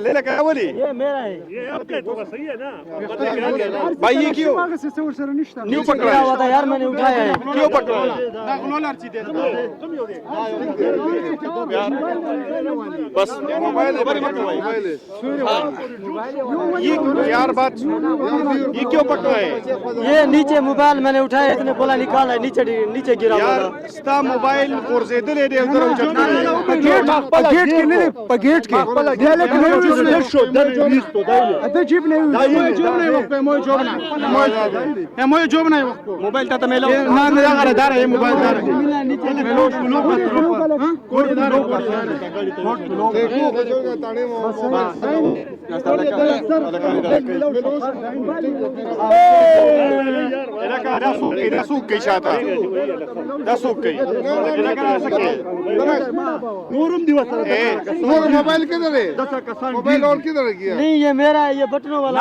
ले लेगा बोली ये मेरा है। ये आपका तो सही है ना। भाई ये क्यों नीचे गिरा हुआ था यार, मैंने उठाया है। क्यों पकड़ा बस मोबाइल ये यार बात ये क्यों पकड़ा है ये नीचे मोबाइल मैंने उठाया, इसने बोला निकाला है, नीचे गिरा हुआ यार था। स्ता मोबाइल कोर्जेदे ले दे उधर Paget ke ne? Paget ke. Dialek ne uçuyor? Şu der isto. Ate cip ne uçuyor? Cip ne yok be moy job na. Moy job na yok. Mobile था तो मैं लो Na ne agar dar hai mobile dar. Melo shulu patro. Koi dar ho. Dekho bajorga tane mo. da su ke shata da su ke नूरुम दिवस mobile किधर है? Mobile और किधर गया? नहीं ये मेरा है, ये बटनों वाला।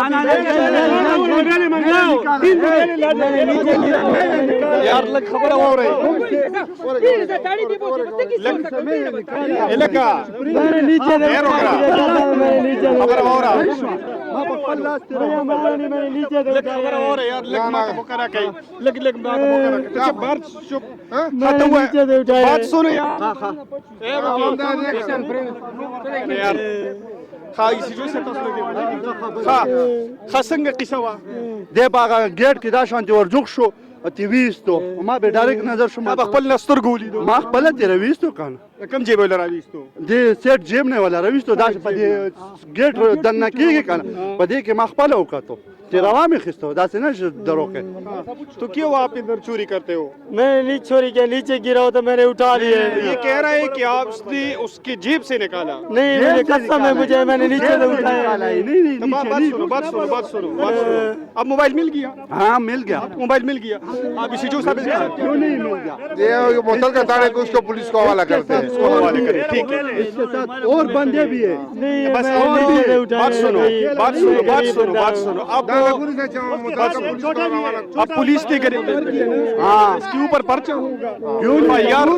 यार लग खबर हो रही लगा मैंने नीचे मैंने नीचे खबर हो रहा मैंने नीचे खबर हो रही यार लग मां को करा कहीं लग मां को करा क्या बात चुप खत्म हुआ बात सुनो यार यार خاي سيجو ستاسلو خاصنګ قصه وا دې باغ ګیټ کې دا شانتي ورجوخ شو تی ویستو ما به ډایرک نظر شو ما خپل نستر ګولې دو ما خپل تی رويستو کنه کم جیب ولا راويستو دې سیټ جیب نه ولا رويستو دا په دې ګیټ دنه کېږي کنه په دې کې ما خپل وکړو تی روا می خستو دا څنګه دروکه तो क्यों आप इधर चोरी करते हो मैंने नीचे चोरी किया, नीचे गिरा हो तो मैंने उठा लिए। ये कह रहा है कि आपने उसकी जेब से निकाला नहीं मेरे कसम है मुझे, मैंने नीचे से उठाया। नहीं तो बात सुनो अब मोबाइल मिल गया हाँ मिल गया मोबाइल मिल गया आप इसी जो साबित कर सकते हो नहीं मिल गया ये बोतल का ताड़े को उसको पुलिस को हवाला करते हैं इसको हवाले करें ठीक है इसके साथ और बंदे भी है नहीं बस मैंने और नीचे से भी उठाया। बात सुनो अब अब पुलिस ने करे हाँ इसके ऊपर पर्चा होगा क्यों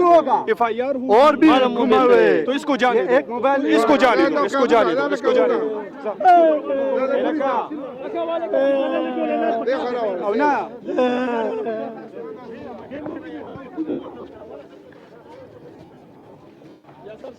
होगा FIR और भी घुमा हुए तो इसको जाने एक मोबाइल इसको जाने दो देखो ना या सब